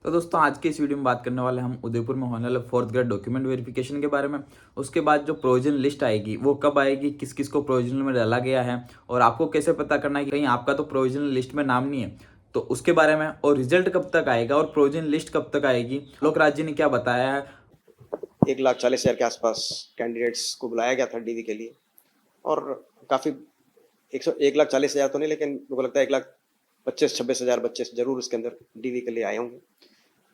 तो दोस्तों आज के इस वीडियो में बात करने वाले हम उदयपुर में होने वाले फोर्थ ग्रेड डॉक्यूमेंट वेरिफिकेशन के बारे में। उसके बाद जो प्रोविजन लिस्ट आएगी वो कब आएगी, किस किस को प्रोविजनल में डाला गया है और आपको कैसे पता करना है कि कहीं आपका तो प्रोविजनल लिस्ट में नाम नहीं है, तो उसके बारे में। और रिजल्ट कब तक आएगा और प्रोविजनल लिस्ट कब तक आएगी, लोक राज जी ने क्या बताया है। 1,40,000 के आसपास कैंडिडेट्स को बुलाया गया था डीवी के लिए और काफ़ी 1,40,000 तो नहीं, लेकिन मेरे को लगता है 1,25,000-26,000 बच्चे जरूर इसके अंदर डीवी के लिए आए होंगे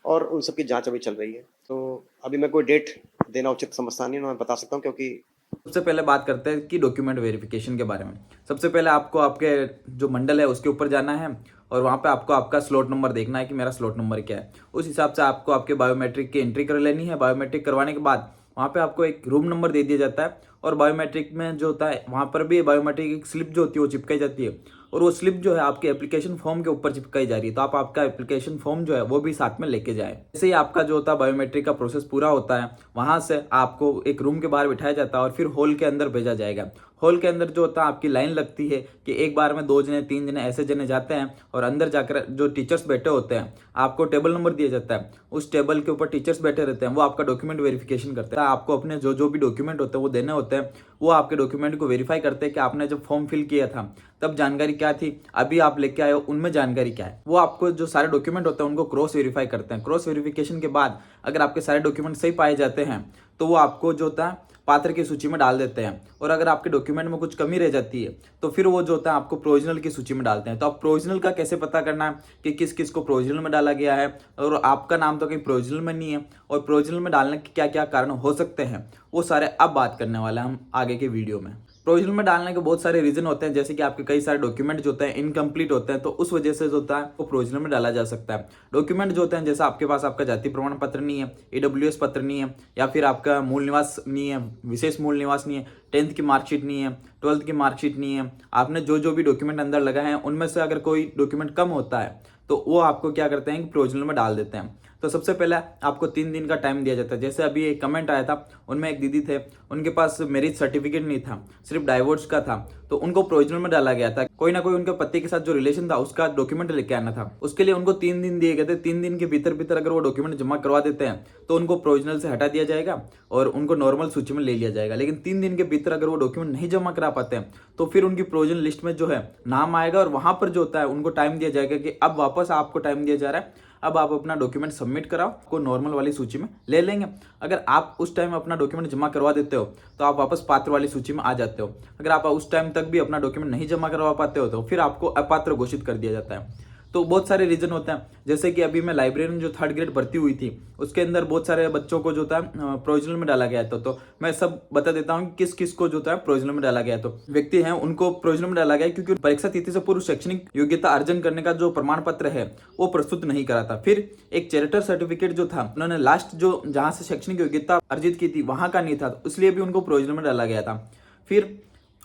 और उन सब की जांच अभी चल रही है। तो अभी मैं कोई डेट देना उचित समझता नहीं, मैं बता सकता हूँ क्योंकि सबसे पहले बात करते हैं कि डॉक्यूमेंट वेरिफिकेशन के बारे में। सबसे पहले आपको आपके जो मंडल है उसके ऊपर जाना है और वहाँ पे आपको आपका स्लॉट नंबर देखना है कि मेरा स्लॉट नंबर क्या है। उस हिसाब से आपको आपके बायोमेट्रिक की एंट्री कर लेनी है। बायोमेट्रिक करवाने के बाद वहाँ पे आपको एक रूम नंबर दे दिया जाता है और बायोमेट्रिक में जो होता है वहाँ पर भी बायोमेट्रिक एक स्लिप जो होती है वो चिपकाई जाती है और वो स्लिप जो है आपके एप्लीकेशन फॉर्म के ऊपर चिपकाई जा रही है। तो आप आपका एप्लीकेशन फॉर्म जो है वो भी साथ में लेके जाए। जैसे ही आपका जो होता है बायोमेट्रिक का प्रोसेस पूरा होता है, वहां से आपको एक रूम के बाहर बिठाया जाता है और फिर हॉल के अंदर भेजा जाएगा। हॉल के अंदर जो होता है आपकी लाइन लगती है कि एक बार में 2 जने 3 जने ऐसे जने जाते हैं और अंदर जाकर जो टीचर्स बैठे होते हैं आपको टेबल नंबर दिया जाता है। उस टेबल के ऊपर टीचर्स बैठे रहते हैं, वो आपका डॉक्यूमेंट वेरिफिकेशन करते हैं। आपको अपने जो जो भी डॉक्यूमेंट होते हैं वो देने होते हैं। वो आपके डॉक्यूमेंट को वेरीफाई करते हैं कि आपने जब फॉर्म फिल किया था तब जानकारी क्या थी, अभी आप लेके आए हो उनमें जानकारी क्या है। वो आपको जो सारे डॉक्यूमेंट होते हैं उनको क्रॉस वेरीफाई करते हैं। क्रॉस वेरिफिकेशन के बाद अगर आपके सारे डॉक्यूमेंट सही पाए जाते हैं तो वो आपको जो होता है पात्र की सूची में डाल देते हैं। और अगर आपके डॉक्यूमेंट में कुछ कमी रह जाती है तो फिर वो जो होता है आपको प्रोविजनल की सूची में डालते हैं। तो आप प्रोविजनल का कैसे पता करना है कि किस किस को प्रोविजनल में डाला गया है और आपका नाम तो कहीं प्रोविजनल में नहीं है और प्रोविजनल में डालने के क्या क्या कारण हो सकते हैं, वो सारे अब बात करने वाले हैं हम आगे के वीडियो में। प्रोविजनल में डालने के बहुत सारे रीजन होते हैं, जैसे कि आपके कई सारे डॉक्यूमेंट जो होते हैं इनकम्प्लीट होते हैं, तो उस वजह से जो होता है वो प्रोविजनल में डाला जा सकता है। डॉक्यूमेंट जो होते हैं जैसे आपके पास आपका जाति प्रमाण पत्र नहीं है, ईडब्ल्यूएस पत्र नहीं है, या फिर आपका मूल निवास नहीं है, विशेष मूल निवास नहीं है, 10th की मार्कशीट नहीं है, 12th की मार्कशीट नहीं है, आपने जो जो भी डॉक्यूमेंट अंदर लगाए हैं उनमें से अगर कोई डॉक्यूमेंट कम होता है तो वो आपको क्या करते हैं कि प्रोविजनल में डाल देते हैं। तो सबसे पहले आपको 3 दिन का टाइम दिया जाता है। जैसे अभी एक कमेंट आया था, उनमें एक दीदी थे, उनके पास मैरिज सर्टिफिकेट नहीं था, सिर्फ डाइवोर्स का था, तो उनको प्रोविजनल में डाला गया था। कोई ना कोई उनके पति के साथ जो रिलेशन था उसका डॉक्यूमेंट लेके आना था, उसके लिए उनको 3 दिन दिए गए थे। 3 दिन के भीतर भीतर अगर वो डॉक्यूमेंट जमा करवा देते हैं तो उनको प्रोविजनल से हटा दिया जाएगा और उनको नॉर्मल सूची में ले लिया जाएगा। लेकिन 3 दिन के भीतर अगर वो डॉक्यूमेंट नहीं जमा करा पाते हैं तो फिर उनकी प्रोविजनल लिस्ट में जो है नाम आएगा और वहां पर जो होता है उनको टाइम दिया जाएगा कि अब वापस आपको टाइम दिया जा रहा है, अब आप अपना डॉक्यूमेंट सबमिट कराओ, को नॉर्मल वाली सूची में ले लेंगे। अगर आप उस टाइम अपना डॉक्यूमेंट जमा करवा देते हो तो आप वापस पात्र वाली सूची में आ जाते हो। अगर आप उस टाइम तक भी अपना डॉक्यूमेंट नहीं जमा करवा पाते हो तो फिर आपको अपात्र घोषित कर दिया जाता है। तो बहुत सारे रीजन होते हैं, जैसे कि अभी मैं लाइब्रेरी में जो 3rd ग्रेड भर्ती हुई थी उसके अंदर बहुत सारे बच्चों को जो था प्रोविजनल में डाला गया था। तो मैं सब बता देता हूँ किस किस को जो था प्रोविजनल में डाला गया। तो व्यक्ति हैं उनको प्रोविजनल में डाला गया क्योंकि परीक्षा तिथि से पूर्व शैक्षणिक योग्यता अर्जन करने का जो प्रमाण पत्र है वो प्रस्तुत नहीं करा था। फिर एक चैरिटर सर्टिफिकेट जो था, उन्होंने लास्ट जो जहां से शैक्षणिक योग्यता अर्जित की थी वहां का नहीं था, इसलिए भी उनको प्रोविजनल में डाला गया था। फिर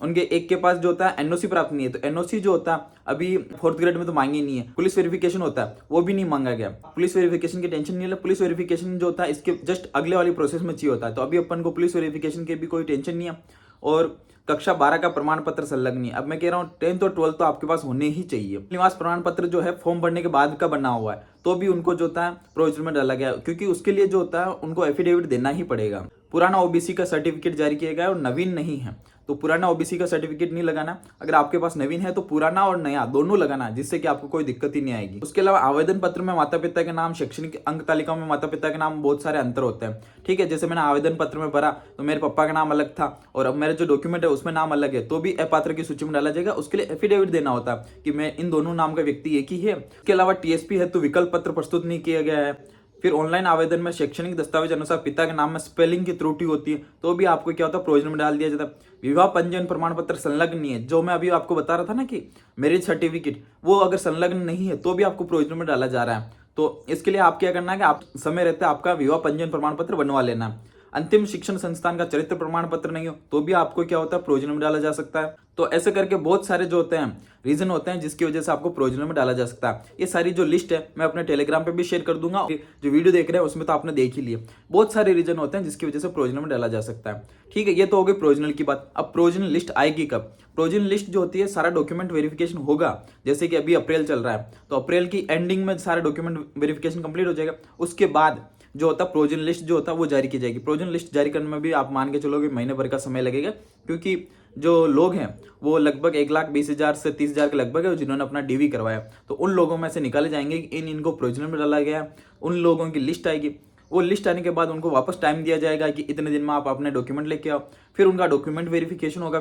उनके एक के पास जो होता है एनओसी प्राप्त नहीं है, तो एनओसी जो होता है अभी 4th ग्रेड में तो मांगी नहीं है। पुलिस वेरिफिकेशन होता है वो भी नहीं मांगा गया। पुलिस वेरिफिकेशन की टेंशन नहीं है, पुलिस वेरिफिकेशन जो होता है इसके जस्ट अगले वाली प्रोसेस में चाहिए होता है। तो अभी अपन को पुलिस वेरिफिकेशन की भी कोई टेंशन नहीं है। और कक्षा 12 का प्रमाण पत्र संलग्न नहीं है। अब मैं कह रहा हूँ 10th और 12th तो आपके पास होने ही चाहिए। निवास प्रमाण पत्र जो है फॉर्म भरने के बाद का बना हुआ है तो भी उनको जो होता है प्रोविजनल में डाला गया, क्योंकि उसके लिए जो होता है उनको एफिडेविट देना ही पड़ेगा। पुराना ओबीसी का सर्टिफिकेट जारी किया गया है और नवीन नहीं है, तो पुराना ओबीसी का सर्टिफिकेट नहीं लगाना। अगर आपके पास नवीन है तो पुराना और नया दोनों लगाना, जिससे कि आपको कोई दिक्कत ही नहीं आएगी। उसके अलावा आवेदन पत्र में माता पिता के नाम, शैक्षणिक अंक तालिका में माता पिता के नाम बहुत सारे अंतर होते हैं। ठीक है, जैसे मैंने आवेदन पत्र में भरा तो मेरे पापा का नाम अलग था और अब मेरे जो डॉक्यूमेंट है उसमें नाम अलग है, तो भी अपात्र की सूची में डाला जाएगा। उसके लिए एफिडेविट देना होता है कि मैं इन दोनों नाम का व्यक्ति एक ही है। इसके अलावा टीएसपी है तो विकल्प पत्र प्रस्तुत नहीं किया गया है। फिर ऑनलाइन आवेदन में शैक्षणिक दस्तावेज अनुसार पिता के नाम में स्पेलिंग की त्रुटि होती है तो भी आपको क्या होता है प्रोविजनल में डाल दिया जाता है। विवाह पंजीयन प्रमाण पत्र संलग्न नहीं है, जो मैं अभी आपको बता रहा था ना कि मैरिज सर्टिफिकेट, वो अगर संलग्न नहीं है तो भी आपको प्रोविजनल में डाला जा रहा है। तो इसके लिए आप क्या करना है कि आप समय रहते आपका विवाह पंजीयन प्रमाण पत्र बनवा लेना। अंतिम शिक्षण संस्थान का चरित्र प्रमाण पत्र नहीं हो तो भी आपको क्या होता है, प्रोविजनल में डाला जा सकता है। तो ऐसे करके बहुत सारे जो होते हैं रीजन होते हैं जिसकी वजह से आपको प्रोविजनल में डाला जा सकता है। ये सारी जो लिस्ट है मैं अपने टेलीग्राम पे भी शेयर कर दूंगा। जो वीडियो देख रहे हैं उसमें तो आपने देख ही लिया, बहुत सारे रीजन होते हैं जिसकी वजह से प्रोविजनल में डाला जा सकता है। ठीक है, ये तो हो गई प्रोविजनल की बात। अब प्रोविजनल लिस्ट आएगी कब? प्रोविजनल लिस्ट जो होती है सारा डॉक्यूमेंट वेरिफिकेशन होगा, जैसे कि अभी अप्रैल चल रहा है तो अप्रैल की एंडिंग में सारा डॉक्यूमेंट वेरिफिकेशन कंप्लीट हो जाएगा। उसके बाद जो होता है प्रोविजनल लिस्ट जो होता है वो जारी की जाएगी। प्रोविजनल लिस्ट जारी करने में भी आप मान के चलोगे महीने भर का समय लगेगा, क्योंकि जो लोग हैं वो लगभग 1,20,000 से 30,000 के लगभग है जिन्होंने अपना डीवी करवाया। तो उन लोगों में से निकाले जाएंगे कि इनको प्रोविजनल में डाला गया है, उन लोगों की लिस्ट आएगी। वो लिस्ट आने के बाद उनको वापस टाइम दिया जाएगा कि इतने दिन में आप अपने डॉक्यूमेंट लेके आओ। फिर उनका डॉक्यूमेंट वेरिफिकेशन होगा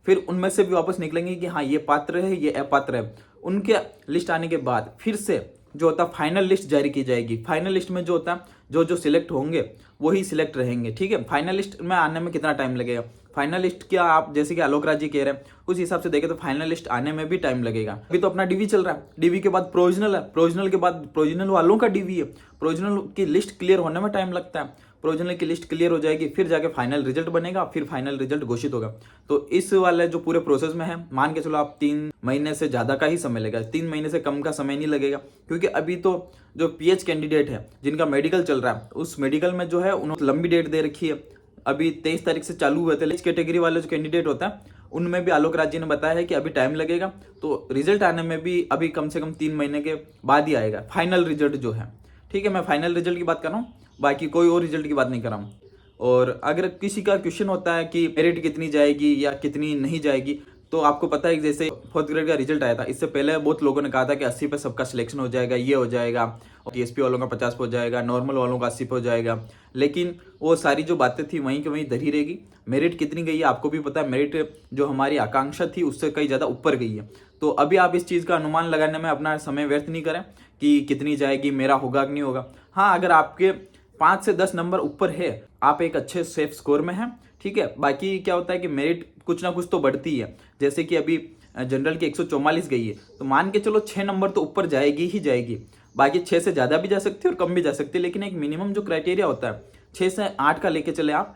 फिर उनमें से भी वापस निकलेंगे कि हाँ ये पात्र है ये अपात्र है। उनके लिस्ट आने के बाद फिर से जो होता है फाइनल लिस्ट जारी की जाएगी। फाइनल लिस्ट में जो होता है जो सिलेक्ट होंगे वही सिलेक्ट रहेंगे। ठीक है, फाइनल लिस्ट में आने में कितना टाइम लगेगा? फाइनल लिस्ट क्या आप जैसे कि आलोक राज जी कह रहे हैं उस हिसाब से देखें तो फाइनल लिस्ट आने में भी टाइम लगेगा। अभी तो अपना डीवी चल रहा है, डीवी के बाद प्रोविजनल है, प्रोविजनल के बाद प्रोविजनल वालों का डीवी है, प्रोविजनल की लिस्ट क्लियर होने में टाइम लगता है। प्रोविजनल की लिस्ट क्लियर हो जाएगी फिर जाके फाइनल रिजल्ट बनेगा, फिर फाइनल रिजल्ट घोषित होगा। तो इस वाले जो पूरे प्रोसेस में है मान के चलो आप 3 महीने से ज्यादा का ही समय लगेगा, 3 महीने से कम का समय नहीं लगेगा। क्योंकि अभी तो जो पीएच कैंडिडेट है जिनका मेडिकल चल रहा है उस मेडिकल में जो है उन्होंने लंबी डेट दे रखी है, अभी 23 तारीख से चालू हुए थे। इस कैटेगरी वाले जो कैंडिडेट होता है उनमें भी आलोक राज जी ने बताया है कि अभी टाइम लगेगा। तो रिजल्ट आने में भी अभी कम से कम 3 महीने के बाद ही आएगा फाइनल रिजल्ट जो है। ठीक है, मैं फाइनल रिजल्ट की बात कर रहा हूँ, बाकी कोई और रिजल्ट की बात नहीं कर रहा हूँ। और अगर किसी का क्वेश्चन होता है कि मेरिट कितनी जाएगी या कितनी नहीं जाएगी, तो आपको पता है कि जैसे 4th ग्रेड का रिजल्ट आया था, इससे पहले बहुत लोगों ने कहा था कि 80 पे सबका सिलेक्शन हो जाएगा, ये हो जाएगा, और टीएसपी वालों का 50 पे हो जाएगा, नॉर्मल वालों का 80 पे हो जाएगा। लेकिन वो सारी जो बातें थी वहीं की वहीं धरी रहेगी। मेरिट कितनी गई है आपको भी पता है, मेरिट जो हमारी आकांक्षा थी उससे कहीं ज़्यादा ऊपर गई है। तो अभी आप इस चीज़ का अनुमान लगाने में अपना समय व्यर्थ नहीं करें कि कितनी जाएगी, मेरा होगा कि नहीं होगा। हाँ, अगर आपके 5 से 10 नंबर ऊपर है, आप एक अच्छे सेफ स्कोर में हैं। ठीक है, बाकी क्या होता है कि मेरिट कुछ ना कुछ तो बढ़ती है। जैसे कि अभी जनरल की 144 गई है तो मान के चलो 6 नंबर तो ऊपर जाएगी ही जाएगी। बाकी 6 से ज़्यादा भी जा सकती है और कम भी जा सकती है, लेकिन एक मिनिमम जो क्राइटेरिया होता है 6 से 8 का लेके चले आप।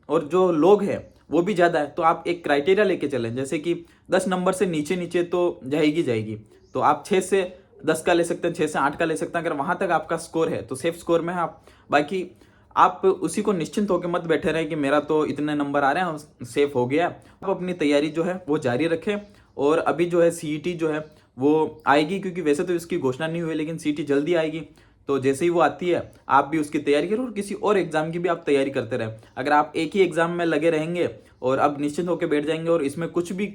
और जो लोग हैं वो भी ज़्यादा है तो आप एक क्राइटेरिया लेके चलें, जैसे कि 10 नंबर से नीचे नीचे तो जाएगी। तो आप 6 से 10 का ले सकते हैं, 6 से 8 का ले सकते हैं। अगर वहाँ तक आपका स्कोर है तो सेफ स्कोर में है आप। बाकी आप उसी को निश्चिंत होकर मत बैठे रहे कि मेरा तो इतने नंबर आ रहे हैं सेफ हो गया। आप अपनी तैयारी जो है वो जारी रखें। और अभी जो है सीईटी जो है वो आएगी, क्योंकि वैसे तो इसकी घोषणा नहीं हुई लेकिन सीईटी जल्दी आएगी। तो जैसे ही वो आती है आप भी उसकी तैयारी करो और किसी और एग्जाम की भी आप तैयारी करते रहें। अगर आप एक ही एग्जाम में लगे रहेंगे और अब निश्चिंत होकर बैठ जाएंगे और इसमें कुछ भी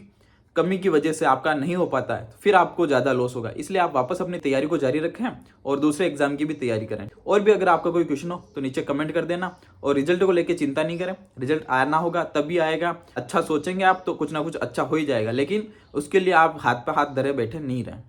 कमी की वजह से आपका नहीं हो पाता है, फिर आपको ज़्यादा लॉस होगा। इसलिए आप वापस अपनी तैयारी को जारी रखें और दूसरे एग्जाम की भी तैयारी करें। और भी अगर आपका कोई क्वेश्चन हो तो नीचे कमेंट कर देना। और रिजल्ट को लेकर चिंता नहीं करें, रिजल्ट आना होगा तभी आएगा। अच्छा सोचेंगे आप तो कुछ ना कुछ अच्छा हो ही जाएगा, लेकिन उसके लिए आप हाथ पे हाथ धरे बैठे नहीं रहें।